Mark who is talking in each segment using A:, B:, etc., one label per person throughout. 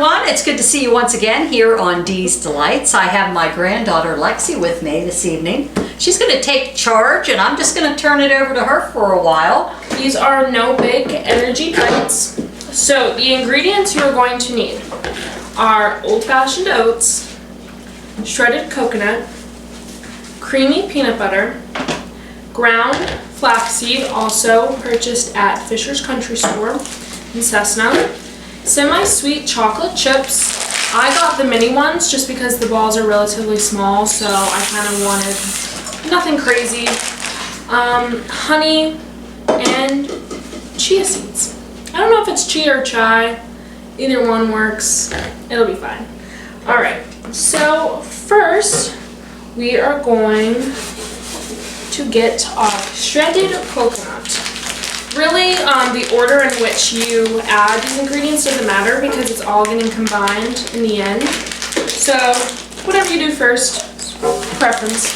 A: everyone. It's good to see you once again here on Dee's Delights. I have my granddaughter Lexi with me this evening. She's going to take charge and I'm just going to turn it over to her for a while.
B: These are no bake energy bites. So the ingredients you are going to need are old-fashioned oats, shredded coconut, creamy peanut butter, ground flaxseed, also purchased at Fisher's Country Store in Cessna, semi-sweet chocolate chips. I got the mini ones just because the balls are relatively small, so I kind of wanted nothing crazy. Honey and chia seeds. I don't know if it's chia or chai. Either one works. It'll be fine. Alright, so first we are going to get our shredded coconut. Really, the order in which you add these ingredients doesn't matter because it's all getting combined in the end. So, whatever you do first, preference.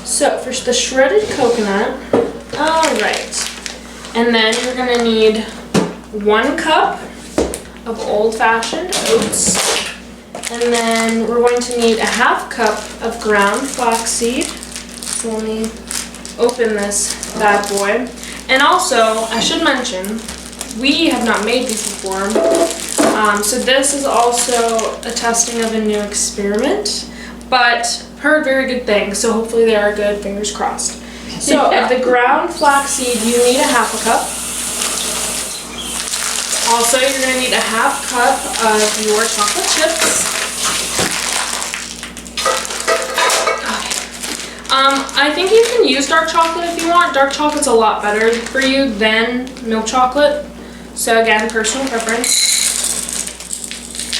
B: So, for the shredded coconut, alright. And then you're going to need 1 cup of old-fashioned oats. And then we're going to need a 1/2 cup of ground flaxseed. So let me open this bad boy. And also, I should mention, we have not made these before. So this is also a testing of a new experiment, but heard very good things, so hopefully they are good, fingers crossed. So of the ground flaxseed, you need a 1/2 cup. Also, you're going to need a 1/2 cup of your chocolate chips. I think you can use dark chocolate if you want. Dark chocolate's a lot better for you than milk chocolate. So again, personal preference.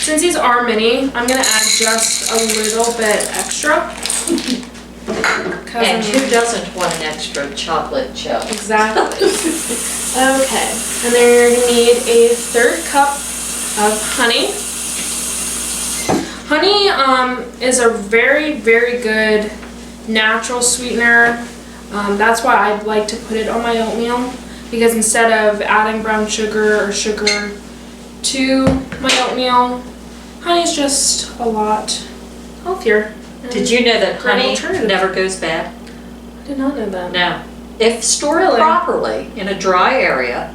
B: Since these are mini, I'm going to add just a little bit extra.
A: And who doesn't want an extra chocolate chip?
B: Exactly. Okay, and then you're going to need a 1/3 cup of honey. Honey is a very, very good natural sweetener. That's why I like to put it on my oatmeal, because instead of adding brown sugar or sugar to my oatmeal, honey is just a lot healthier.
A: Did you know that honey never goes bad?
B: I did not know that.
A: No. If stored properly in a dry area,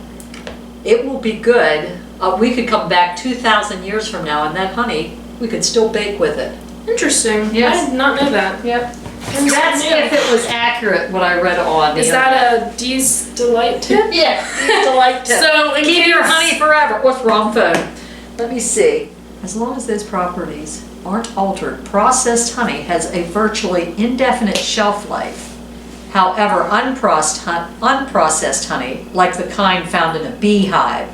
A: it will be good. We could come back 2,000 years from now and that honey, we could still bake with it.
B: Interesting.
A: Yes.
B: I did not know that.
A: Yep. And that's if it was accurate what I read on the
B: Is
A: internet.
B: that a Dee's Delight tip?
A: Yeah, Dee's Delight tip.
B: So
A: keep your honey forever. What's wrong phone? Let me see. As long as those properties aren't altered, processed honey has a virtually indefinite shelf life. However, unprocessed honey, like the kind found in a beehive,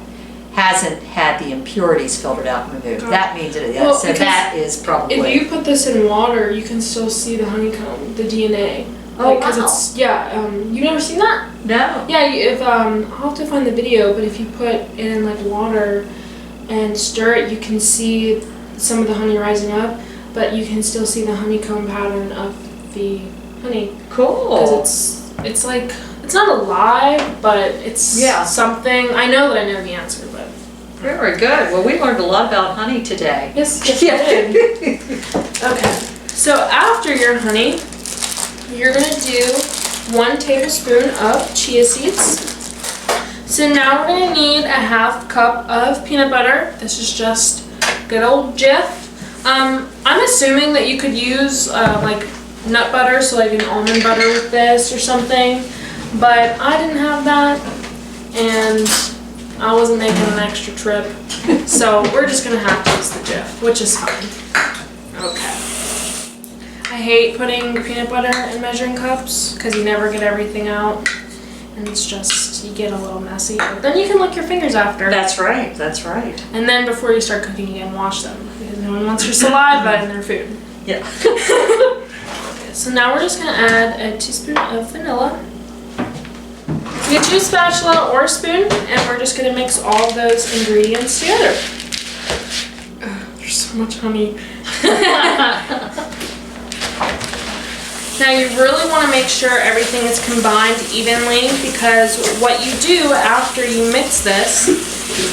A: hasn't had the impurities filtered out and removed. That means it is.
B: Well,
A: so that is probably.
B: If you put this in water, you can still see the honeycomb, the DNA.
A: Oh,
B: Because
A: wow.
B: it's, yeah, you've never seen that?
A: No.
B: Yeah, if, I'll have to find the video, but if you put it in like water and stir it, you can see some of the honey rising up, but you can still see the honeycomb pattern of the honey.
A: Cool.
B: Because it's like, it's not alive, but it's something. I know that I know the answer, but.
A: Very good. Well, we learned a lot about honey today.
B: Yes, we did. Okay, so after your honey, you're going to do 1 tablespoon of chia seeds. So now we're going to need a 1/2 cup of peanut butter. This is just good old Jif. I'm assuming that you could use like nut butter, so like an almond butter with this or something, but I didn't have that, and I wasn't making an extra trip, so we're just going to have to use the Jif, which is fine. Okay. I hate putting peanut butter in measuring cups because you never get everything out, and it's just, you get a little messy. But then you can lick your fingers after.
A: That's right, that's right.
B: And then before you start cooking again, wash them, because no one wants your saliva in their food.
A: Yeah.
B: So now we're just going to add a teaspoon of vanilla. You can choose spatula or spoon, and we're just going to mix all of those ingredients together. There's so much honey. Now you really want to make sure everything is combined evenly, because what you do after you mix this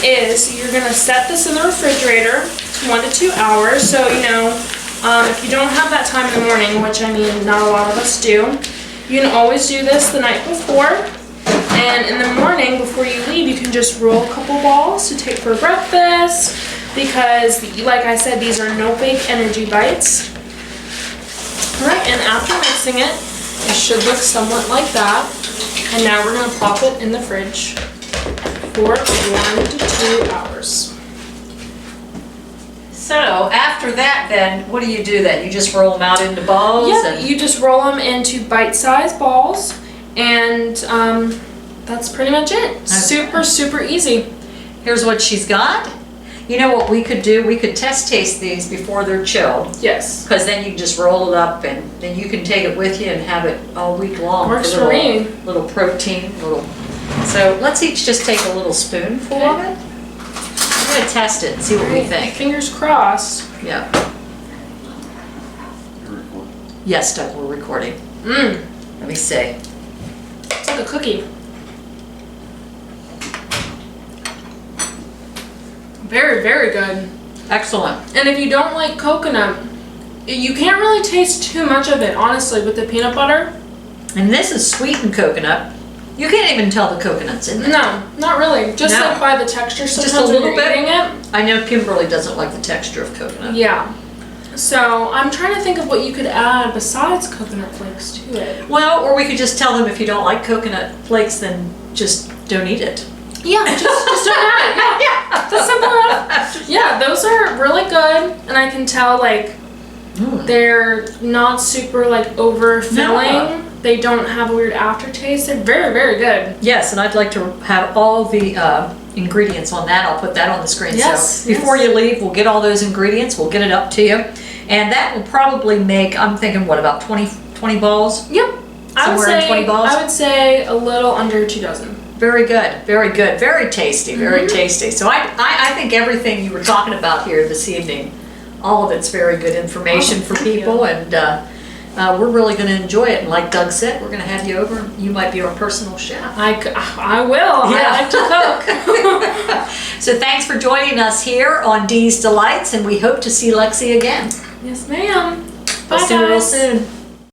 B: is you're going to set this in the refrigerator to 1 to 2 hours. So, you know, if you don't have that time in the morning, which I mean, not a lot of us do, you can always do this the night before. And in the morning, before you leave, you can just roll a couple balls to take for breakfast. Because, like I said, these are no bake energy bites. Alright, and after mixing it, it should look somewhat like that. And now we're going to plop it in the fridge for 1 to 2 hours.
A: So after that then, what do you do then? You just roll them out into balls?
B: Yeah,
A: And
B: you just roll them into bite-sized balls, and that's pretty much it.
A: Okay.
B: Super, super easy.
A: here's what she's got. You know what we could do? We could test taste these before they're chilled.
B: Yes.
A: Because then you can just roll it up and then you can take it with you and have it all week long.
B: Works for me.
A: Little protein, So let's each just take a little spoonful of it. I'm gonna test it and see what we think.
B: Fingers crossed.
A: Yeah. Yes, Doug, we're recording.
B: Mmm.
A: Let me see.
B: It's like a cookie. Very, very good.
A: Excellent.
B: And if you don't like coconut, you can't really taste too much of it, honestly, with the peanut butter.
A: And this is sweetened coconut. You can't even tell the coconut's in there.
B: No, not really. Just
A: No.
B: like by the texture.
A: Just a
B: Sometimes when
A: little
B: you're
A: bit.
B: eating it.
A: I know Kimberly doesn't like the texture of coconut.
B: Yeah. So I'm trying to think of what you could add besides coconut flakes to it.
A: Well, or we could just tell them if you don't like coconut flakes, then just don't eat it.
B: Yeah, just don't add it. Yeah,
A: Yeah.
B: that's simple enough. Yeah, those are really good, and I can tell like they're not super like overfilling. They don't have a weird aftertaste. They're very, very good.
A: Yes, and I'd like to have all the ingredients on that. I'll put that on the screen.
B: Yes,
A: So before
B: yes.
A: you leave, we'll get all those ingredients. We'll get it up to you. And that will probably make, I'm thinking, what, about 20 balls?
B: Yep.
A: Somewhere in 20 balls?
B: I would say a little under 2 dozen.
A: Very good, very good, very tasty, very tasty. So I think everything you were talking about here this evening, all of it's very good information for
B: thank
A: people,
B: you.
A: and we're really going to enjoy it. And like Doug said, we're going to have you over. And you might be our personal chef.
B: I will.
A: Yeah.
B: I like to cook.
A: So thanks for joining us here on Dee's Delights, and we hope to see Lexi again.
B: Yes, ma'am. Bye,
A: We'll see you real
B: guys.
A: soon.